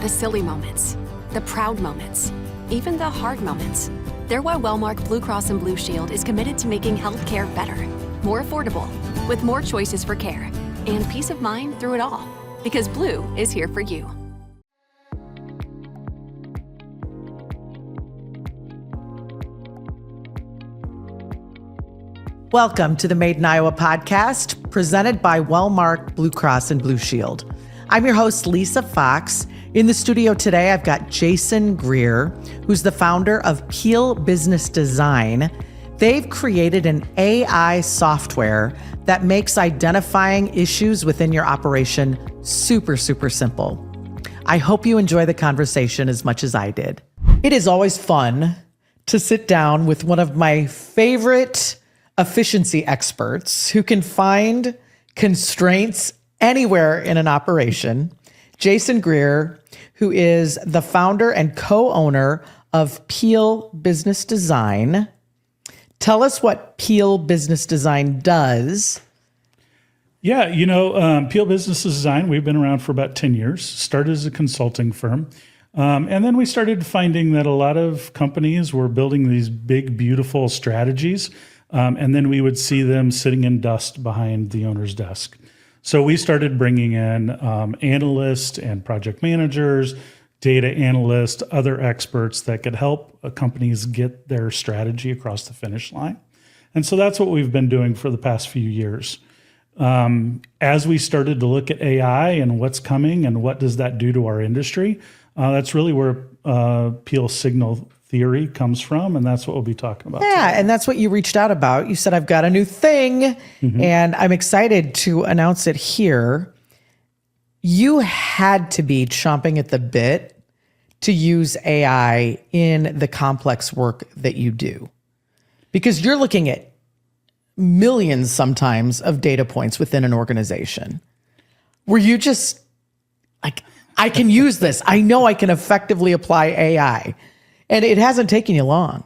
The silly moments, the proud moments, even the hard moments. They're why Wellmark Blue Cross and Blue Shield is committed to making healthcare better, more affordable, with more choices for care, and peace of mind through it all. Because Blue is here for you. Welcome to the Made in Iowa podcast, presented by Wellmark Blue Cross and Blue Shield. I'm your host, Leisa Fox. In the studio today, I've got Jason Greer, who's the founder of Peel Business Design. They've created an AI software that makes identifying issues within your operation super, super simple. I hope you enjoy the conversation as much as I did. It is always fun to sit down with one of my favorite efficiency experts who can find constraints anywhere in an operation. Jason Greer, who is the founder and co-owner of Peel Business Design. Tell us what Peel Business Design does. Yeah, Peel Business Design, we've been around for about 10 years, started as a consulting firm. And then we started finding that a lot of companies were building these big, beautiful strategies. And then we would see them sitting in dust behind the owner's desk. So we started bringing in analysts and project managers, data analysts, other experts that could help companies get their strategy across the finish line. And so that's what we've been doing for the past few years. As we started to look at AI and what's coming and what does that do to our industry, that's really where Peel signal theory comes from, and that's what we'll be talking about Yeah, today. and that's what you reached out about. You said, I've got a new thing, and I'm excited to announce it here. You had to be chomping at the bit to use AI in the complex work that you do, because you're looking at millions sometimes of data points within an organization. Were you just like, I can use this. I know I can effectively apply AI. And it hasn't taken you long.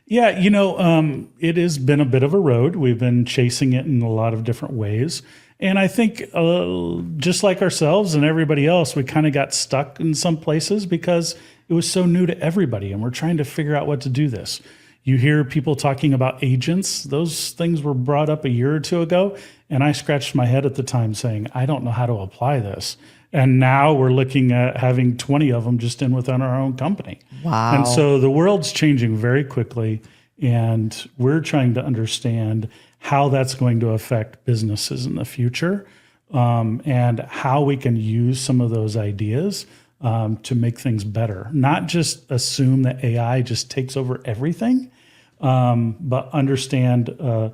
Yeah, it has been a bit of a road. We've been chasing it in a lot of different ways. And I think just like ourselves and everybody else, we kind of got stuck in some places because it was so new to everybody. And we're trying to figure out what to do this. You hear people talking about agents. Those things were brought up a year or two ago. And I scratched my head at the time saying, I don't know how to apply this. And now we're looking at having 20 of them just in within our own company. Wow. And so the world's changing very quickly, and we're trying to understand how that's going to affect businesses in the future, and how we can use some of those ideas to make things better. Not just assume that AI just takes over everything, but understand a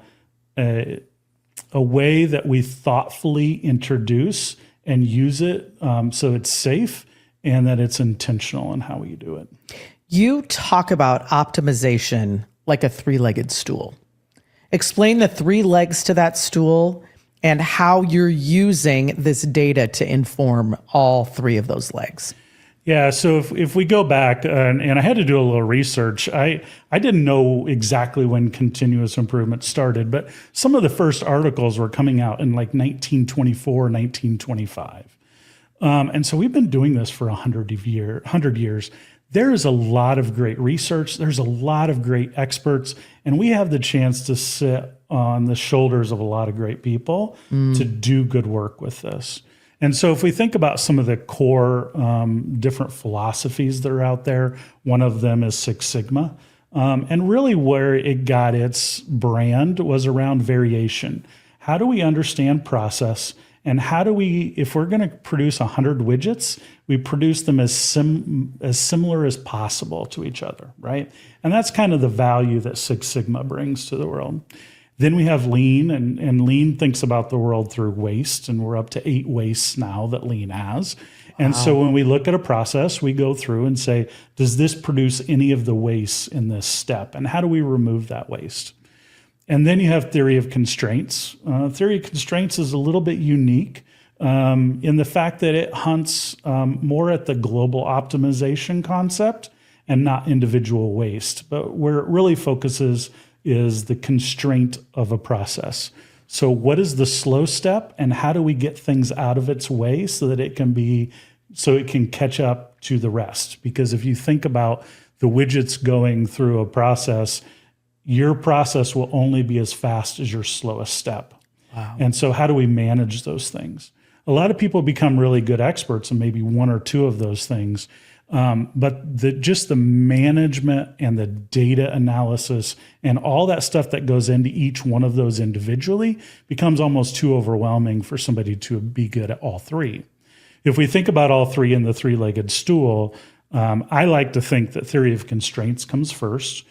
way that we thoughtfully introduce and use it so it's safe and that it's intentional in how we do it. You talk about optimization like a three-legged stool. Explain the three legs to that stool and how you're using this data to inform all three of those legs. Yeah, so if we go back, and I had to do a little research, I didn't know exactly when continuous improvement started, but some of the first articles were coming out in like 1924, 1925. And so we've been doing this for 100 years. There is a lot of great research. There's a lot of great experts, and we have the chance to sit on the shoulders of a lot of great people to do good work with this. And so if we think about some of the core different philosophies that are out there, one of them is Six Sigma. And really where it got its brand was around variation. How do we understand process? And how do we, if we're going to produce 100 widgets, we produce them as similar as possible to each other, right? And that's kind of the value that Six Sigma brings to the world. Then we have Lean, and Lean thinks about the world through waste, and we're up to 8 wastes now that Lean has. And so when we look at a process, we go through and say, does this produce any of the wastes in this step? And how do we remove that waste? And then you have theory of constraints. Theory of constraints is a little bit unique in the fact that it hunts more at the global optimization concept and not individual waste. But where it really focuses is the constraint of a process. So what is the slow step, and how do we get things out of its way so that it can be so it can catch up to the rest. Because if you think about the widgets going through a process, your process will only be as fast as your slowest step. Wow. And so how do we manage those things? A lot of people become really good experts in maybe one or two of those things. But just the management and the data analysis and all that stuff that goes into each one of those individually becomes almost too overwhelming for somebody to be good at all three. If we think about all three in the three-legged stool, I like to think that theory of constraints comes first.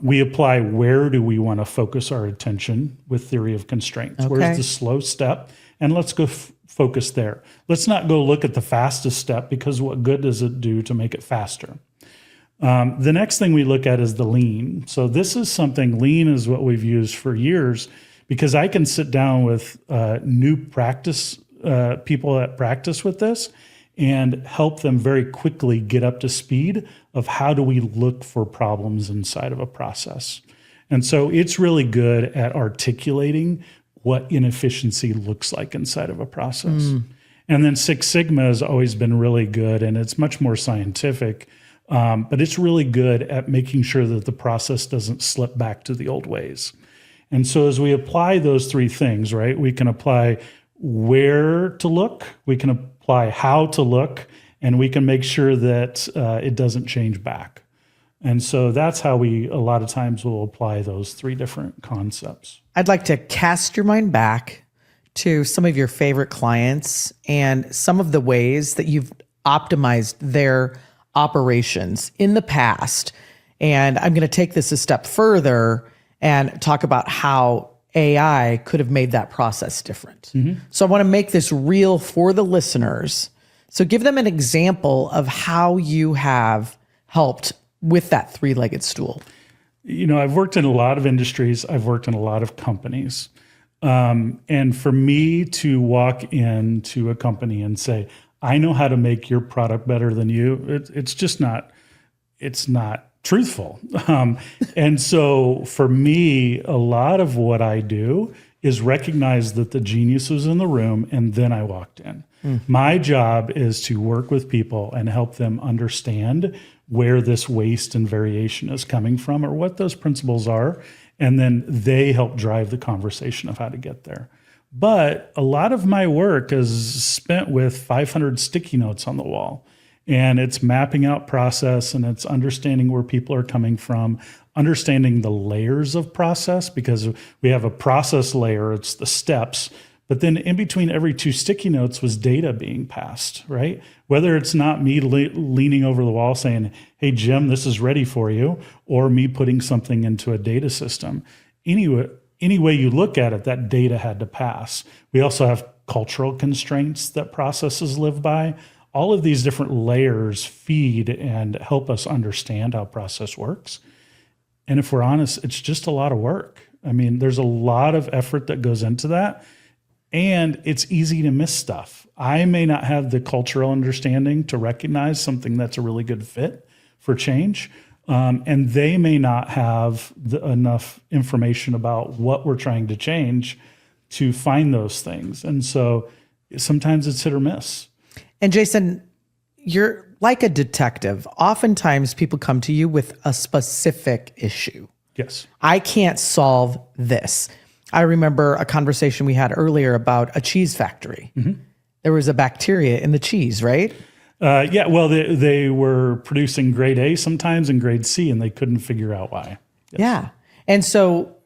We apply where do we want to focus our attention with theory of constraints. Okay. Where's the slow step? And let's go focus there. Let's not go look at the fastest step, because what good does it do to make it faster? The next thing we look at is the lean. So this is something, lean is what we've used for years, because I can sit down with new practice people that practice with this and help them very quickly get up to speed of how do we look for problems inside of a process. And so it's really good at articulating what inefficiency looks like inside of a process. And then Six Sigma has always been really good, and it's much more scientific, but it's really good at making sure that the process doesn't slip back to the old ways. And so as we apply those three things, right, we can apply where to look, we can apply how to look, and we can make sure that it doesn't change back. And so that's how we, a lot of times, will apply those three different concepts. I'd like to cast your mind back to some of your favorite clients and some of the ways that you've optimized their operations in the past. And I'm going to take this a step further and talk about how AI could have made that process different. So I want to make this real for the listeners. So give them an example of how you have helped with that three-legged stool. You know, I've worked in a lot of industries. I've worked in a lot of companies. And for me to walk into a company and say, I know how to make your product better than you, it's just not, it's not truthful. And so for me, a lot of what I do is recognize that the genius was in the room, and then I walked in. My job is to work with people and help them understand where this waste and variation is coming from, or what those principles are, and then they help drive the conversation of how to get there. But a lot of my work is spent with 500 sticky notes on the wall, and it's mapping out process, and it's understanding where people are coming from, understanding the layers of process, because we have a process layer, it's the steps, but then in between every two sticky notes was data being passed, right? Whether it's not me leaning over the wall saying, hey, Jim, this is ready for you, or me putting something into a data system. Anyway, any way you look at it, that data had to pass. We also have cultural constraints that processes live by. All of these different layers feed and help us understand how process works. And if we're honest, it's just a lot of work. I mean, there's a lot of effort that goes into that. And it's easy to miss stuff. I may not have the cultural understanding to recognize something that's a really good fit for change. And they may not have enough information about what we're trying to change to find those things. And so sometimes it's hit or miss. And Jason, you're like a detective. Oftentimes people come to you with a specific issue. Yes. I can't solve this. I remember a conversation we had earlier about a cheese factory. There was a bacteria in the cheese, right? Yeah, well, they were producing grade A sometimes and grade C, and they couldn't figure out why. Yes. Yeah. And so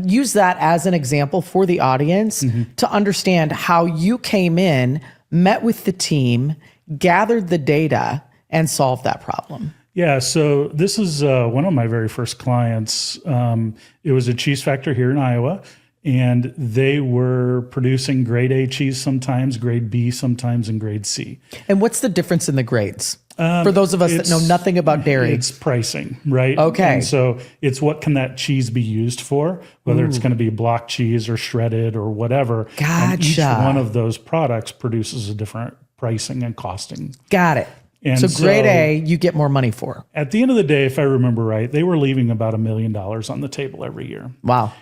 use that as an example for the audience to understand how you came in, met with the team, gathered the data, and solved that problem. Yeah, so this is one of my very first clients. It was a cheese factory here in Iowa, and they were producing grade A cheese sometimes, grade B sometimes, and grade C. And what's the difference in the grades? For those of us that know nothing about dairy. It's pricing, right? Okay. And so it's what can that cheese be used for, whether it's going to be block cheese or shredded or whatever. Gotcha. And each one of those products produces a different pricing and costing. Got it. And so grade A, you get more money for. At the end of the day, if I remember right, they were leaving about $1 million on the table every year. Wow.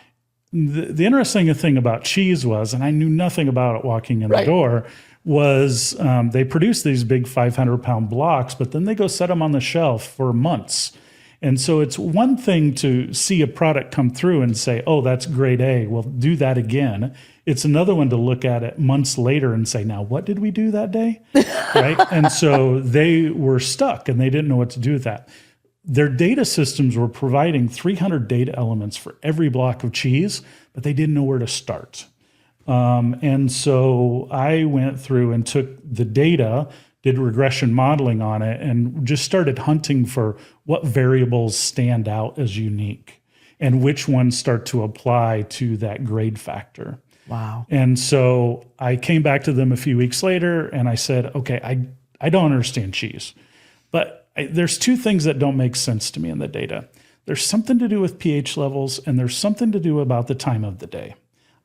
The interesting thing about cheese was, and I knew nothing about it walking in the door, was they produce these big 500-pound blocks, but then they go set them on the shelf for months. And so it's one thing to see a product come through and say, oh, that's grade A, we'll do that again. It's another one to look at it months later and say, now, what did we do that day? Right? And so they were stuck and they didn't know what to do with that. Their data systems were providing 300 data elements for every block of cheese, but they didn't know where to start. And so I went through and took the data, did regression modeling on it, and just started hunting for what variables stand out as unique and which ones start to apply to that grade factor. Wow. And so I came back to them a few weeks later and I said, okay, I don't understand cheese, but there's two things that don't make sense to me in the data. There's something to do with pH levels and there's something to do about the time of the day.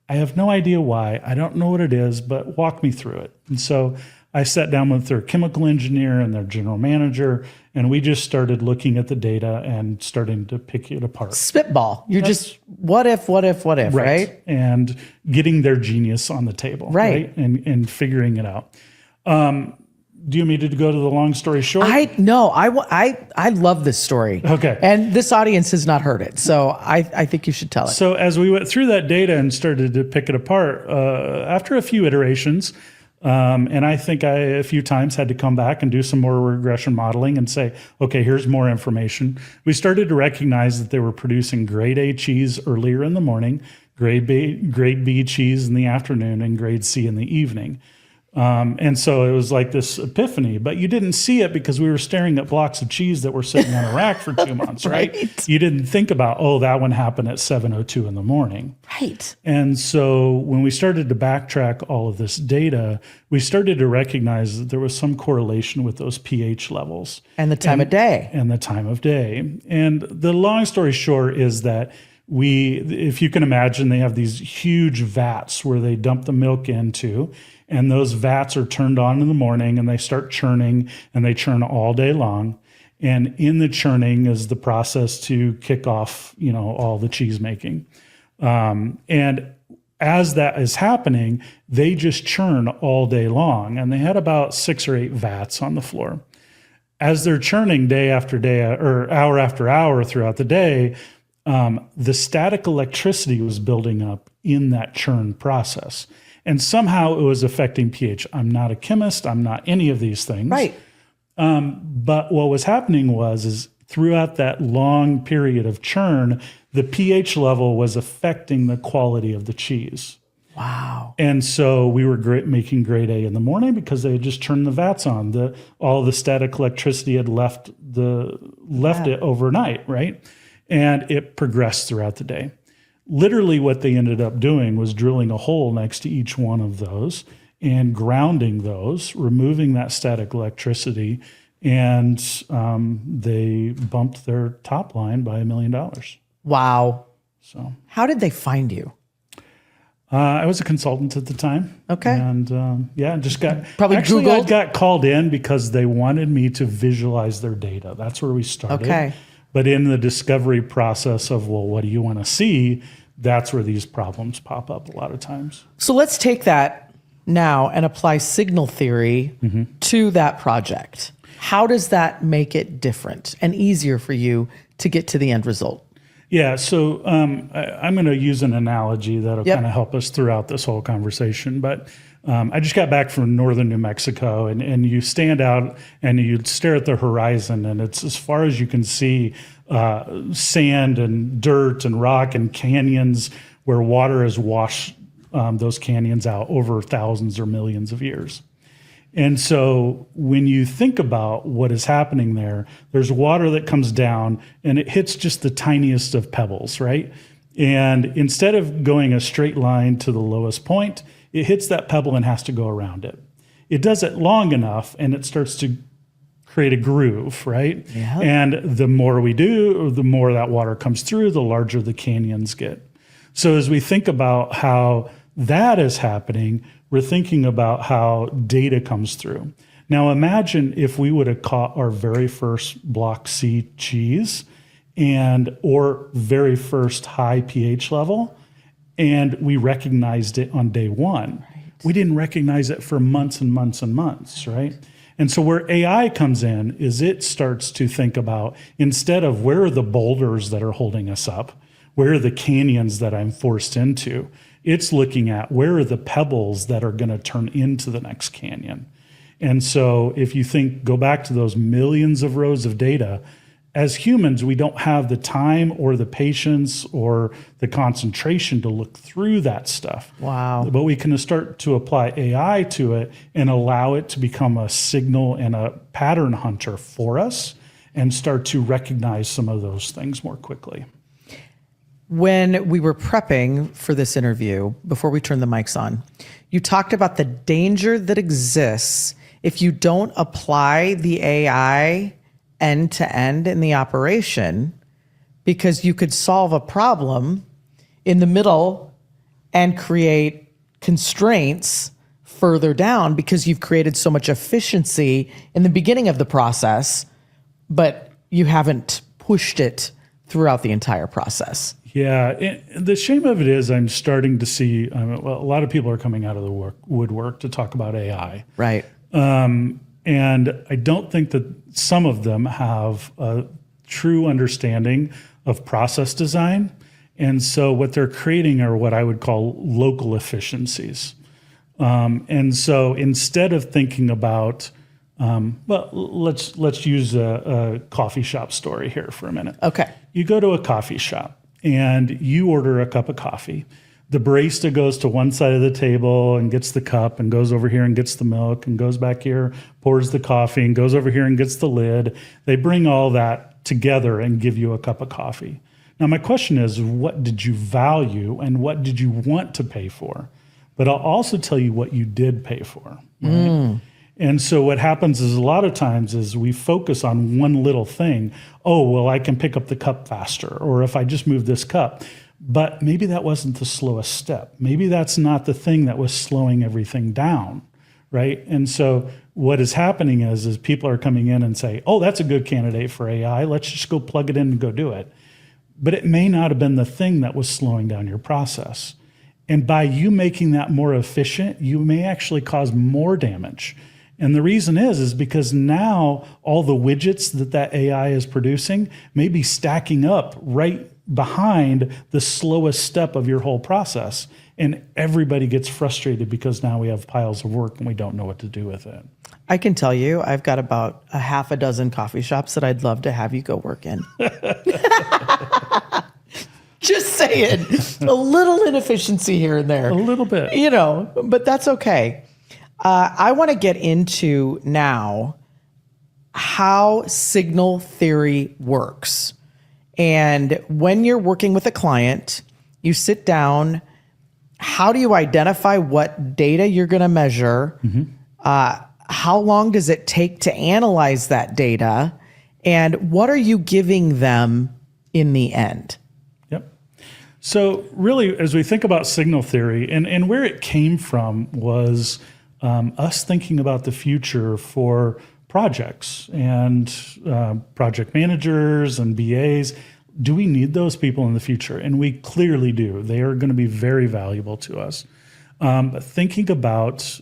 I have no idea why. I don't know what it is, but walk me through it. And so I sat down with their chemical engineer and their general manager, and we just started looking at the data and starting to pick it apart. Spitball. You're just what if, right? And getting their genius on the table, right? And figuring it out. Do you want me to go to the long story short? I love this story. Okay. And this audience has not heard it, so I think you should tell it. So as we went through that data and started to pick it apart, after a few iterations, and I think I a few times had to come back and do some more regression modeling and say, okay, here's more information. We started to recognize that they were producing grade A cheese earlier in the morning, grade B cheese in the afternoon, and grade C in the evening. And so it was like this epiphany, but you didn't see it because we were staring at blocks of cheese that were sitting on a rack for 2 months, right? You didn't think about, oh, that one happened at 7:02 in the morning. Right. And so when we started to backtrack all of this data, we started to recognize that there was some correlation with those pH levels. And the time of day. And the time of day. And the long story short is that if you can imagine, they have these huge vats where they dump the milk into, and those vats are turned on in the morning and they start churning, and they churn all day long. And in the churning is the process to kick off, all the cheese making. And as that is happening, they just churn all day long. And they had about 6 or 8 vats on the floor. As they're churning day after day or hour after hour throughout the day, the static electricity was building up in that churn process. And somehow it was affecting pH. I'm not a chemist. I'm not any of these things. Right. But what was happening is throughout that long period of churn, the pH level was affecting the quality of the cheese. Wow. And so we were making grade A in the morning because they had just turned the vats on. All the static electricity had left it overnight, right? And it progressed throughout the day. Literally what they ended up doing was drilling a hole next to each one of those and grounding those, removing that static electricity, and they bumped their top line by $1 million. Wow. So how did they find you? I was a consultant at the time. Okay. And just got Googled. I got called in because they wanted me to visualize their data. That's where we started. Okay. But in the discovery process of, well, what do you want to see? That's where these problems pop up a lot of times. So let's take that now and apply signal theory to that project. How does that make it different and easier for you to get to the end result? Yeah, so I'm going to use an analogy that'll kind of help us throughout this whole conversation. But I just got back from northern New Mexico, and you stand out and you stare at the horizon, and it's as far as you can see sand and dirt and rock and canyons where water has washed those canyons out over thousands or millions of years. And so when you think about what is happening there, there's water that comes down and it hits just the tiniest of pebbles, right? And instead of going a straight line to the lowest point, it hits that pebble and has to go around it. It does it long enough and it starts to create a groove, right? Yeah. And the more we do, the more that water comes through, the larger the canyons get. So as we think about how that is happening, we're thinking about how data comes through. Now imagine if we would have caught our very first block C cheese or very first high pH level, and we recognized it on day one. Right. We didn't recognize it for months and months and months, right? And so where AI comes in is it starts to think about, instead of where are the boulders that are holding us up, where are the canyons that I'm forced into, it's looking at where are the pebbles that are going to turn into the next canyon. And so if you go back to those millions of rows of data, as humans, we don't have the time or the patience or the concentration to look through that stuff. Wow. But we can start to apply AI to it and allow it to become a signal and a pattern hunter for us and start to recognize some of those things more quickly. When we were prepping for this interview, before we turned the mics on, you talked about the danger that exists if you don't apply the AI end to end in the operation, because you could solve a problem in the middle and create constraints further down because you've created so much efficiency in the beginning of the process, but you haven't pushed it throughout the entire process. Yeah, the shame of it is I'm starting to see, a lot of people are coming out of the woodwork to talk about AI. Right. And I don't think that some of them have a true understanding of process design. And so what they're creating are what I would call local efficiencies. And so instead of thinking about, let's use a coffee shop story here for a minute. Okay. You go to a coffee shop and you order a cup of coffee. The barista goes to one side of the table and gets the cup and goes over here and gets the milk and goes back here, pours the coffee and goes over here and gets the lid. They bring all that together and give you a cup of coffee. Now, my question is, what did you value and what did you want to pay for? But I'll also tell you what you did pay for. Right? And so what happens is a lot of times is we focus on one little thing. Oh, well, I can pick up the cup faster, or if I just move this cup. But maybe that wasn't the slowest step. Maybe that's not the thing that was slowing everything down, right? And so what is happening is people are coming in and say, oh, that's a good candidate for AI. Let's just go plug it in and go do it. But it may not have been the thing that was slowing down your process. And by you making that more efficient, you may actually cause more damage. And the reason is because now all the widgets that AI is producing may be stacking up right behind the slowest step of your whole process. And everybody gets frustrated because now we have piles of work and we don't know what to do with it. I can tell you, I've got about a half a dozen coffee shops that I'd love to have you go work in. Just saying, a little inefficiency here and there. A little bit. But that's okay. I want to get into now how signal theory works. And when you're working with a client, you sit down, how do you identify what data you're going to measure? How long does it take to analyze that data? And what are you giving them in the end? Yep. So really, as we think about signal theory and where it came from was us thinking about the future for projects and project managers and BAs. Do we need those people in the future? And we clearly do. They are going to be very valuable to us. Thinking about,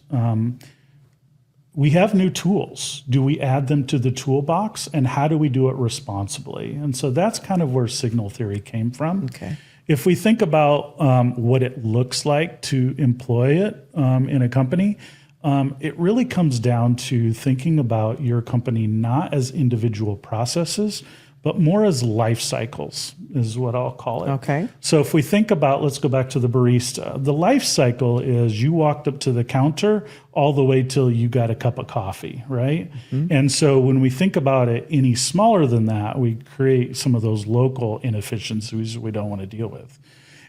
we have new tools. Do we add them to the toolbox? And how do we do it responsibly? And so that's kind of where signal theory came from. Okay. If we think about what it looks like to employ it in a company, it really comes down to thinking about your company not as individual processes, but more as life cycles is what I'll call it. Okay. So if we think about, let's go back to the barista. The life cycle is you walked up to the counter all the way till you got a cup of coffee, right? And so when we think about it any smaller than that, we create some of those local inefficiencies we don't want to deal with.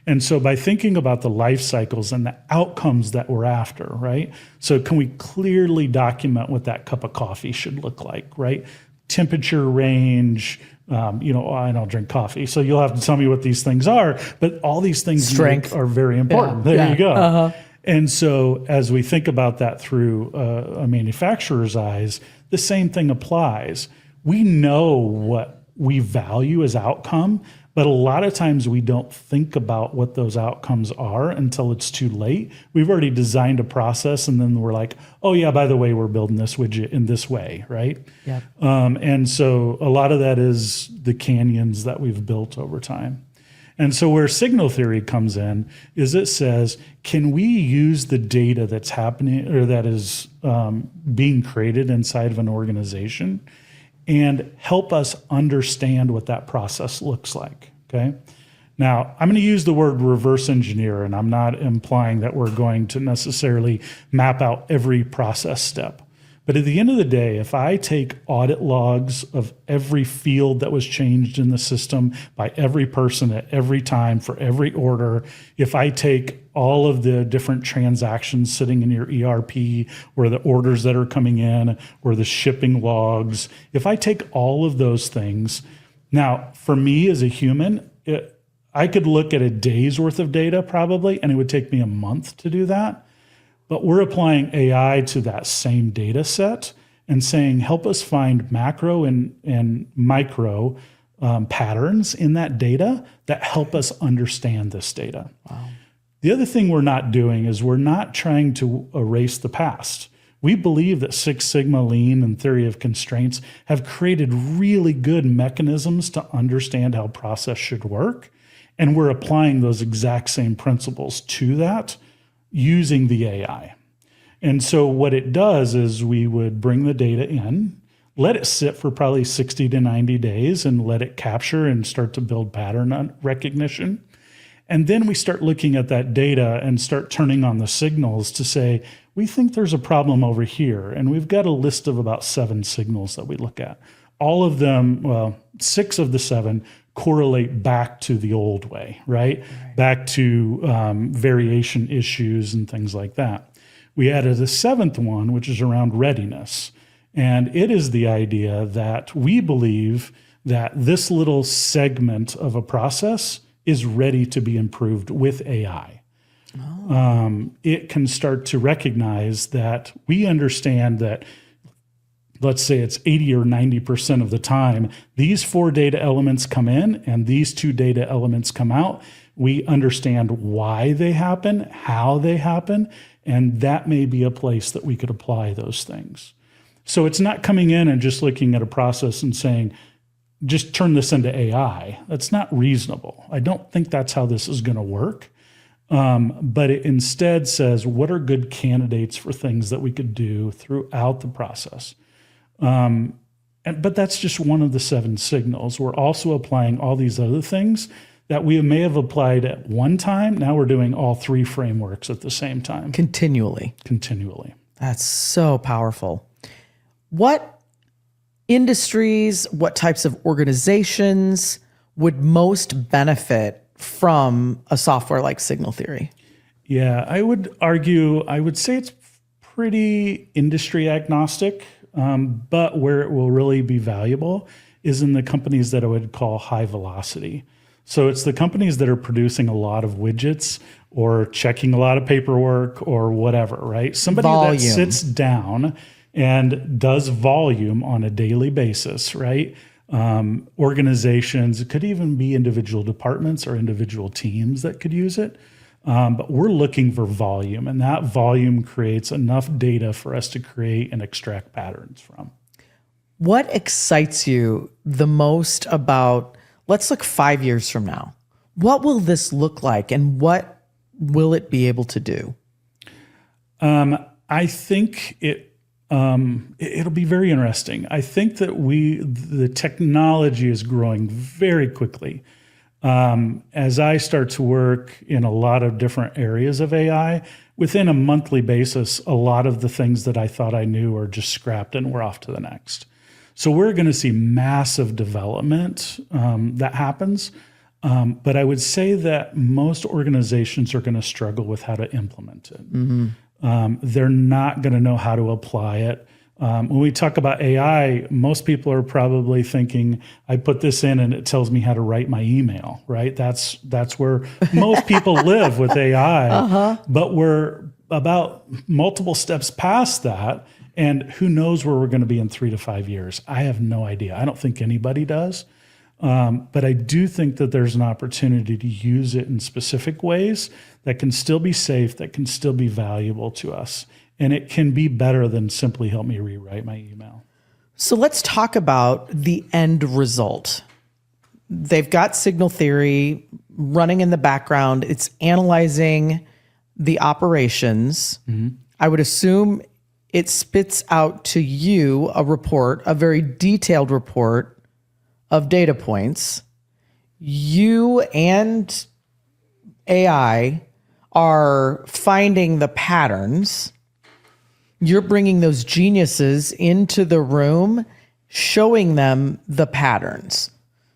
And so by thinking about the life cycles and the outcomes that we're after, right? So can we clearly document what that cup of coffee should look like, right? Temperature range, I don't drink coffee, so you'll have to tell me what these things are, but all these things Strength. are very important. Yeah. There you go. Uh-huh. And so as we think about that through a manufacturer's eyes, the same thing applies. We know what we value as outcome, But a lot of times we don't think about what those outcomes are until it's too late. We've already designed a process and then we're like, oh yeah, by the way, we're building this widget in this way, right? Yep. And so a lot of that is the canyons that we've built over time. And so where signal theory comes in is it says, can we use the data that's happening or that is being created inside of an organization and help us understand what that process looks like, okay? Now, I'm going to use the word reverse engineer, and I'm not implying that we're going to necessarily map out every process step. But at the end of the day, if I take audit logs of every field that was changed in the system by every person at every time for every order, if I take all of the different transactions sitting in your ERP or the orders that are coming in or the shipping logs, if I take all of those things, now for me as a human, I could look at a day's worth of data probably, and it would take me a month to do that. But we're applying AI to that same data set and saying, help us find macro and micro patterns in that data that help us understand this data. Wow. The other thing we're not doing is we're not trying to erase the past. We believe that Six Sigma, Lean, and theory of constraints have created really good mechanisms to understand how process should work. And we're applying those exact same principles to that using the AI. And so what it does is we would bring the data in, let it sit for probably 60 to 90 days and let it capture and start to build pattern recognition. And then we start looking at that data and start turning on the signals to say, we think there's a problem over here. And we've got a list of about 7 signals that we look at. All of them, well, 6 of the 7 correlate back to the old way, right? Back to variation issues and things like that. We added a 7th one, which is around readiness. And it is the idea that we believe that this little segment of a process is ready to be improved with AI. It can start to recognize that we understand that, let's say it's 80 or 90% of the time, these 4 data elements come in and these 2 data elements come out. We understand why they happen, how they happen, and that may be a place that we could apply those things. So it's not coming in and just looking at a process and saying, just turn this into AI. That's not reasonable. I don't think that's how this is going to work. But it instead says, what are good candidates for things that we could do throughout the process? But that's just one of the 7 signals. We're also applying all these other things that we may have applied at one time. Now we're doing all 3 frameworks at the same time. Continually. That's so powerful. What industries, what types of organizations would most benefit from a software like signal theory? Yeah, I would say it's pretty industry agnostic, but where it will really be valuable is in the companies that I would call high velocity. So it's the companies that are producing a lot of widgets or checking a lot of paperwork or whatever, right? Somebody that sits down and does volume on a daily basis, right? Organizations, it could even be individual departments or individual teams that could use it. But we're looking for volume, and that volume creates enough data for us to create and extract patterns from. What excites you the most about, let's look 5 years from now. What will this look like and what will it be able to do? I think it'll be very interesting. I think that the technology is growing very quickly. As I start to work in a lot of different areas of AI, within a monthly basis, a lot of the things that I thought I knew are just scrapped and we're off to the next. So we're going to see massive development that happens. But I would say that most organizations are going to struggle with how to implement it. Mm-hmm. They're not going to know how to apply it. When we talk about AI, most people are probably thinking, I put this in and it tells me how to write my email, right? That's where most people live with AI. Uh-huh. But we're about multiple steps past that. And who knows where we're going to be in 3 to 5 years? I have no idea. I don't think anybody does. But I do think that there's an opportunity to use it in specific ways that can still be safe, that can still be valuable to us. And it can be better than simply help me rewrite my email. So let's talk about the end result. They've got signal theory running in the background. It's analyzing the operations. I would assume it spits out to you a report, a very detailed report of data points. You and AI are finding the patterns. You're bringing those geniuses into the room, showing them the patterns.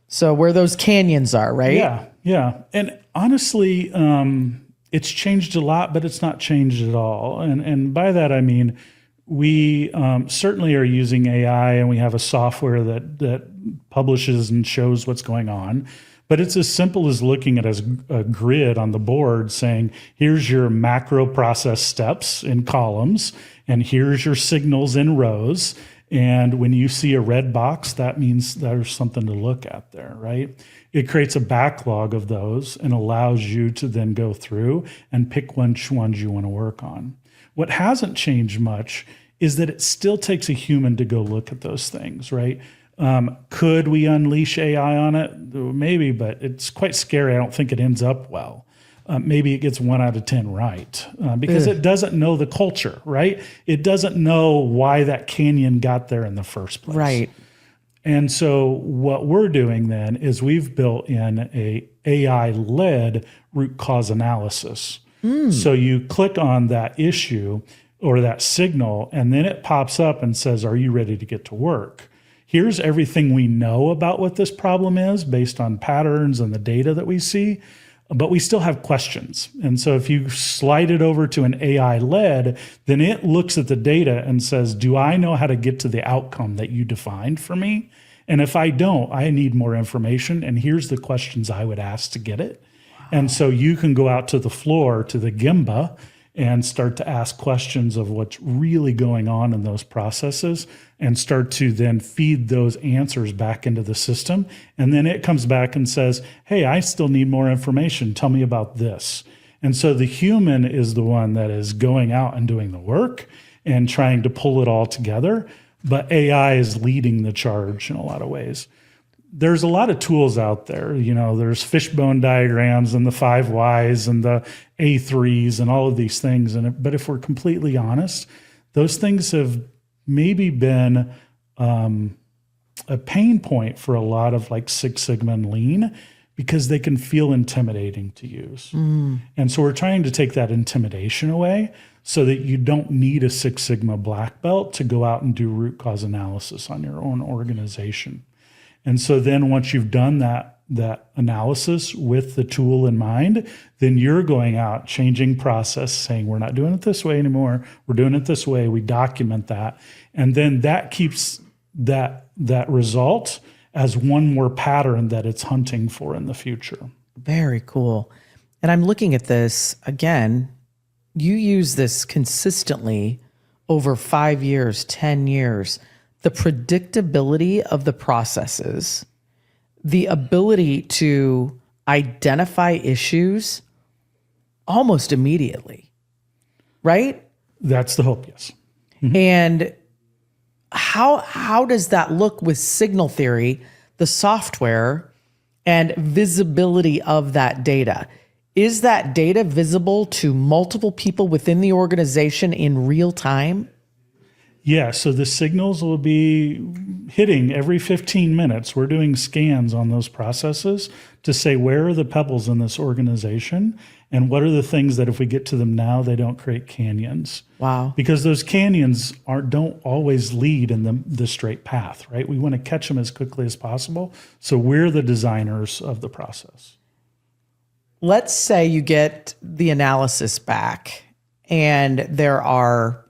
So where those canyons are, right? Yeah. And honestly, it's changed a lot, but it's not changed at all. And by that, I mean, we certainly are using AI, and we have a software that publishes and shows what's going on. But it's as simple as looking at a grid on the board saying, here's your macro process steps in columns, and here's your signals in rows. And when you see a red box, that means there's something to look at there, right? It creates a backlog of those and allows you to then go through and pick which ones you want to work on. What hasn't changed much is that it still takes a human to go look at those things, right? Could we unleash AI on it? Maybe, but it's quite scary. I don't think it ends up well. Maybe it gets 1 out of 10 right because it doesn't know the culture, right? It doesn't know why that canyon got there in the first place. Right. And so what we're doing then is we've built in a AI-led root cause analysis. So you click on that issue or that signal, and then it pops up and says, are you ready to get to work? Here's everything we know about what this problem is based on patterns and the data that we see, but we still have questions. And so if you slide it over to an AI-led, then it looks at the data and says, do I know how to get to the outcome that you defined for me? And if I don't, I need more information, and here's the questions I would ask to get it. And so you can go out to the floor, to the Gemba, and start to ask questions of what's really going on in those processes and start to then feed those answers back into the system. And then it comes back and says, hey, I still need more information. Tell me about this. And so the human is the one that is going out and doing the work and trying to pull it all together. But AI is leading the charge in a lot of ways. There's a lot of tools out there. You know, there's fishbone diagrams and the 5 whys and the E31s and all of these things. But if we're completely honest, those things have maybe been a pain point for a lot of like Six Sigma and Lean because they can feel intimidating to use. And so we're trying to take that intimidation away so that you don't need a Six Sigma black belt to go out and do root cause analysis on your own organization. And so then once you've done that analysis with the tool in mind, then you're going out, changing process, saying, we're not doing it this way anymore. We're doing it this way. We document that. And then that keeps that result as one more pattern that it's hunting for in the future. Very cool. And I'm looking at this again. You use this consistently over 5 years, 10 years. The predictability of the processes, the ability to identify issues almost immediately, right? That's the hope, yes. And how does that look with signal theory, the software, and visibility of that data? Is that data visible to multiple people within the organization in real time? Yeah, so the signals will be hitting every 15 minutes. We're doing scans on those processes to say where are the pebbles in this organization and what are the things that if we get to them now, they don't create canyons. Wow. Because those canyons don't always lead in the straight path, right? We want to catch them as quickly as possible. So we're the designers of the process. Let's say you get the analysis back and there are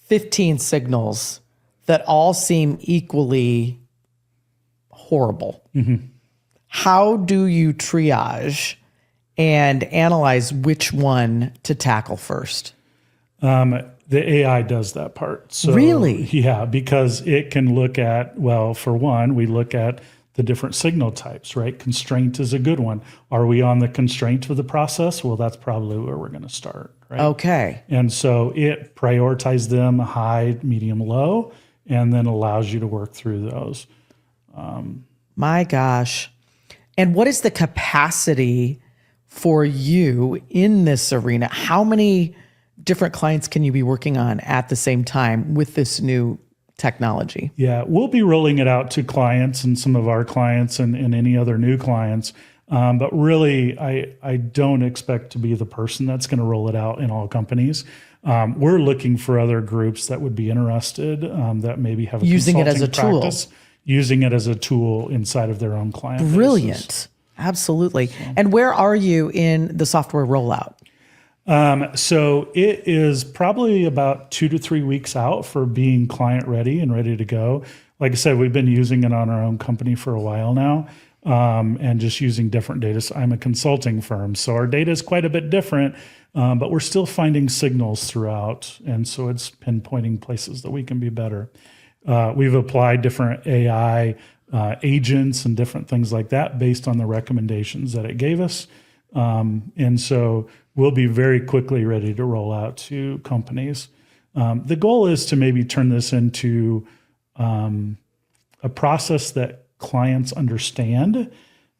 15 signals that all seem equally horrible. How do you triage and analyze which one to tackle first? The AI does that part. So, really? Yeah, because it can look at, well, for one, we look at the different signal types, right? Constraint is a good one. Are we on the constraint of the process? Well, that's probably where we're going to start, right? Okay. And so it prioritizes them high, medium, low, and then allows you to work through those. My gosh. And what is the capacity for you in this arena? How many different clients can you be working on at the same time with this new technology? Yeah, we'll be rolling it out to clients and some of our clients and any other new clients. But really, I don't expect to be the person that's going to roll it out in all companies. We're looking for other groups that would be interested, that maybe have a Using it as a consulting tool. practice, using it as a tool inside of their own client bases. Brilliant. Absolutely. And where are you in the software rollout? So it is probably about 2 to 3 weeks out for being client ready and ready to go. Like I said, we've been using it on our own company for a while now, and just using different data. So I'm a consulting firm, so our data is quite a bit different, but we're still finding signals throughout. And so it's pinpointing places that we can be better. We've applied different AI agents and different things like that based on the recommendations that it gave us. And so we'll be very quickly ready to roll out to companies. The goal is to maybe turn this into a process that clients understand,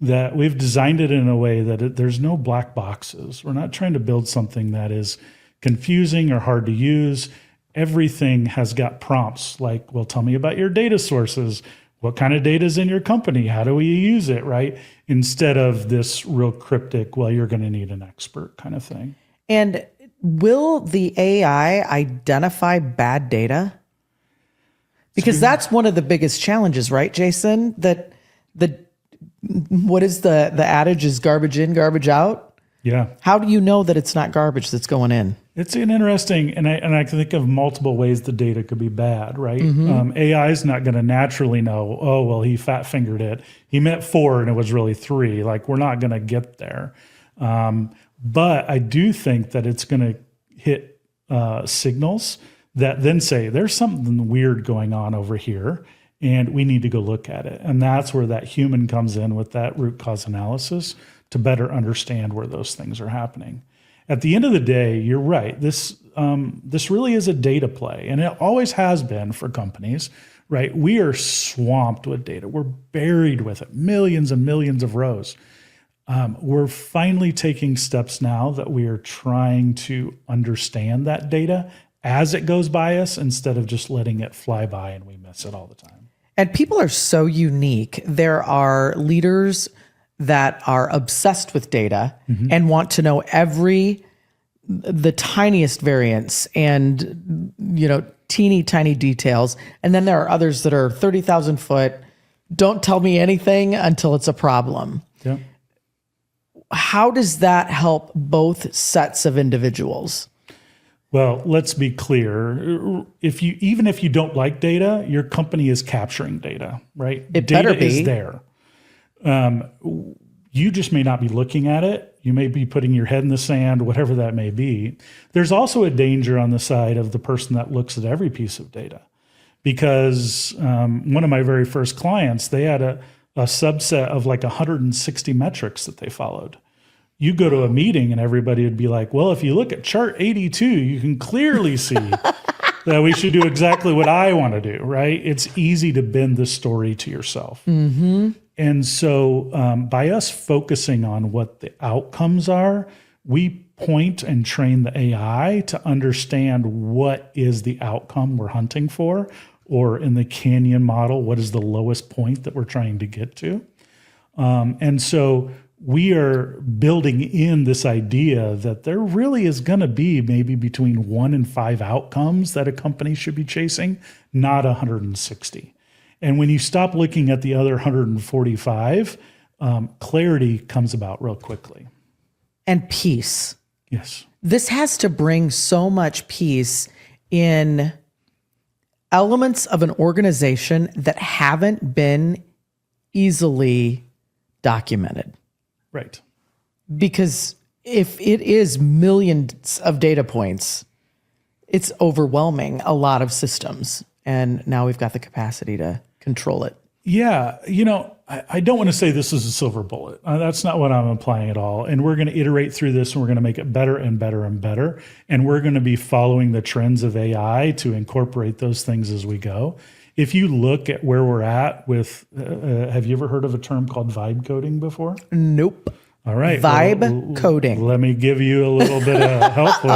that we've designed it in a way that there's no black boxes. We're not trying to build something that is confusing or hard to use. Everything has got prompts like, well, tell me about your data sources. What kind of data is in your company? How do we use it, right? Instead of this real cryptic, well, you're going to need an expert kind of thing. And will the AI identify bad data? Because that's one of the biggest challenges, right, Jason? That what is the adage is garbage in, garbage out? Yeah. How do you know that it's not garbage that's going in? It's an interesting, and I can think of multiple ways the data could be bad, right? AI is not going to naturally know, oh, well, he fat fingered it. He meant 4 and it was really 3. Like, we're not going to get there. But I do think that it's going to hit signals that then say, there's something weird going on over here, and we need to go look at it. And that's where that human comes in with that root cause analysis to better understand where those things are happening. At the end of the day, you're right. This really is a data play, and it always has been for companies, right? We are swamped with data. We're buried with it, millions and millions of rows. We're finally taking steps now that we are trying to understand that data as it goes by us instead of just letting it fly by and we miss it all the time. And people are so unique. There are leaders that are obsessed with data and want to know the tiniest variance and, teeny tiny details. And then there are others that are 30,000 foot, don't tell me anything until it's a problem. Yeah. How does that help both sets of individuals? Well, let's be clear. Even if you don't like data, your company is capturing data, right? It data better be. is there. You just may not be looking at it. You may be putting your head in the sand, whatever that may be. There's also a danger on the side of the person that looks at every piece of data, because one of my very first clients, they had a subset of like 160 metrics that they followed. You go to a meeting and everybody would be like, well, if you look at chart 82, you can clearly see that we should do exactly what I want to do, right? It's easy to bend the story to yourself. And so by us focusing on what the outcomes are, we point and train the AI to understand what is the outcome we're hunting for, or in the canyon model, what is the lowest point that we're trying to get to. And so we are building in this idea that there really is going to be maybe between 1 and 5 outcomes that a company should be chasing, not 160. And when you stop looking at the other 145, clarity comes about real quickly. And peace. Yes. This has to bring so much peace in elements of an organization that haven't been easily documented. Right. Because if it is millions of data points, it's overwhelming a lot of systems. And now we've got the capacity to control it. Yeah, I don't want to say this is a silver bullet. That's not what I'm implying at all. And we're going to iterate through this, and we're going to make it better and better and better. And we're going to be following the trends of AI to incorporate those things as we go. If you look at where we're at with, have you ever heard of a term called vibe coding before? Nope. All right. Vibe coding. Let me give you a little bit of help with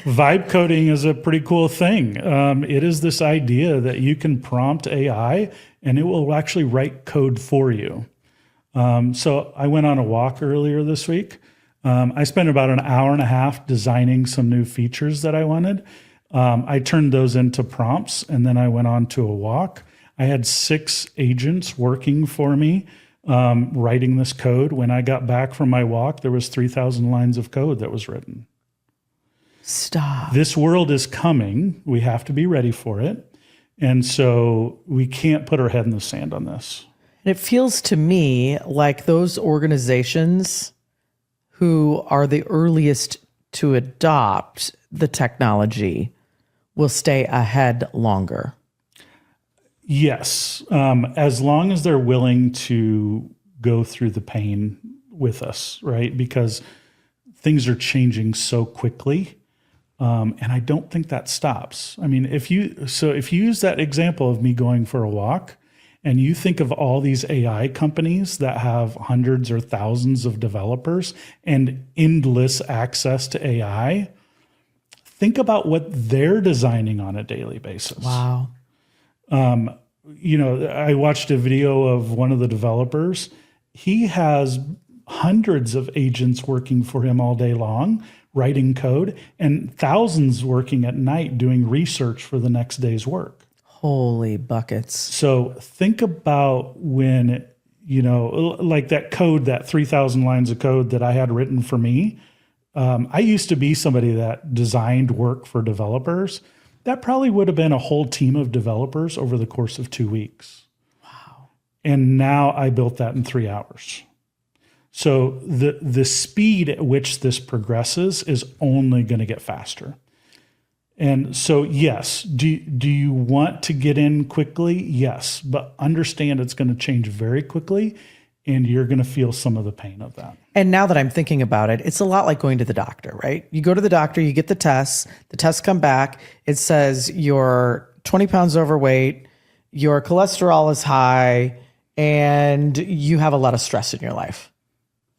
this. Vibe coding is a pretty cool thing. It is this idea that you can prompt AI and it will actually write code for you. So I went on a walk earlier this week. I spent about an hour and a half designing some new features that I wanted. I turned those into prompts, and then I went on to a walk. I had 6 agents working for me, writing this code. When I got back from my walk, there was 3,000 lines of code that was written. Stop. This world is coming. We have to be ready for it. And so we can't put our head in the sand on this. It feels to me like those organizations who are the earliest to adopt the technology will stay ahead longer. Yes, as long as they're willing to go through the pain with us, right? Because things are changing so quickly. And I don't think that stops. I mean, if you use that example of me going for a walk and you think of all these AI companies that have hundreds or thousands of developers and endless access to AI, think about what they're designing on a daily basis. Wow. I watched a video of one of the developers. He has hundreds of agents working for him all day long, writing code, and thousands working at night doing research for the next day's work. Holy buckets. So think about when, like that code, that 3,000 lines of code that I had written for me. I used to be somebody that designed work for developers. That probably would have been a whole team of developers over the course of 2 weeks. Wow. And now I built that in 3 hours. So the speed at which this progresses is only going to get faster. And so, yes, do you want to get in quickly? Yes, but understand it's going to change very quickly, and you're going to feel some of the pain of that. And now that I'm thinking about it, it's a lot like going to the doctor, right? You go to the doctor, you get the tests come back, it says you're 20 pounds overweight, your cholesterol is high, and you have a lot of stress in your life.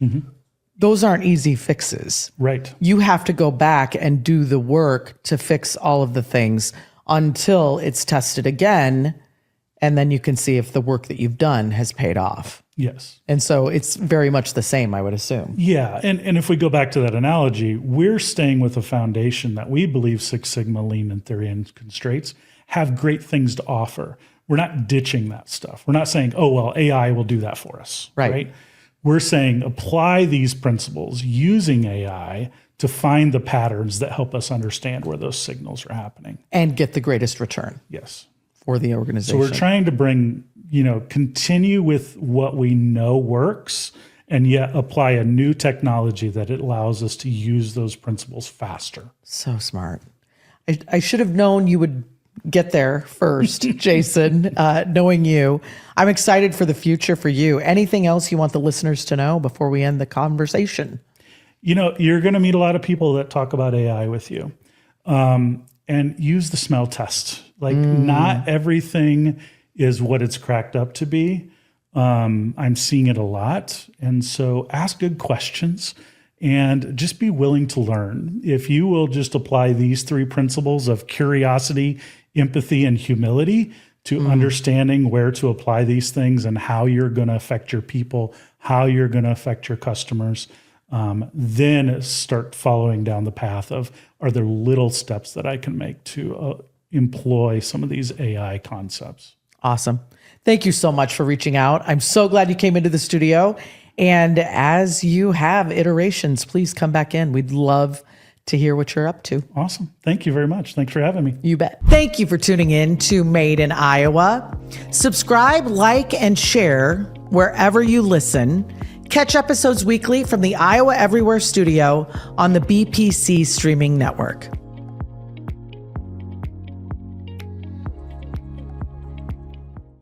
Mm-hmm. Those aren't easy fixes. Right. You have to go back and do the work to fix all of the things until it's tested again. And then you can see if the work that you've done has paid off. Yes. And so it's very much the same, I would assume. Yeah. And if we go back to that analogy, we're staying with a foundation that we believe Six Sigma, Lean, and Theory and Constraints have great things to offer. We're not ditching that stuff. We're not saying, oh, well, AI will do that for us. Right? We're saying apply these principles using AI to find the patterns that help us understand where those signals are happening. And get the greatest return. Yes. For the organization. So we're trying to bring, continue with what we know works and yet apply a new technology that it allows us to use those principles faster. So smart. I should have known you would get there first, Jason, knowing you. I'm excited for the future for you. Anything else you want the listeners to know before we end the conversation? You're going to meet a lot of people that talk about AI with you, and use the smell test. Not everything is what it's cracked up to be. I'm seeing it a lot. And so ask good questions and just be willing to learn. If you will just apply these 3 principles of curiosity, empathy, and humility to understanding where to apply these things and how you're going to affect your people, how you're going to affect your customers, then start following down the path of, are there little steps that I can make to employ some of these AI concepts? Awesome. Thank you so much for reaching out. I'm so glad you came into the studio. And as you have iterations, please come back in. We'd love to hear what you're up to. Awesome. Thank you very much. Thanks for having me. You bet. Thank you for tuning in to Made in Iowa. Subscribe, like, and share wherever you listen. Catch episodes weekly from the Iowa Everywhere studio on the BPC streaming network.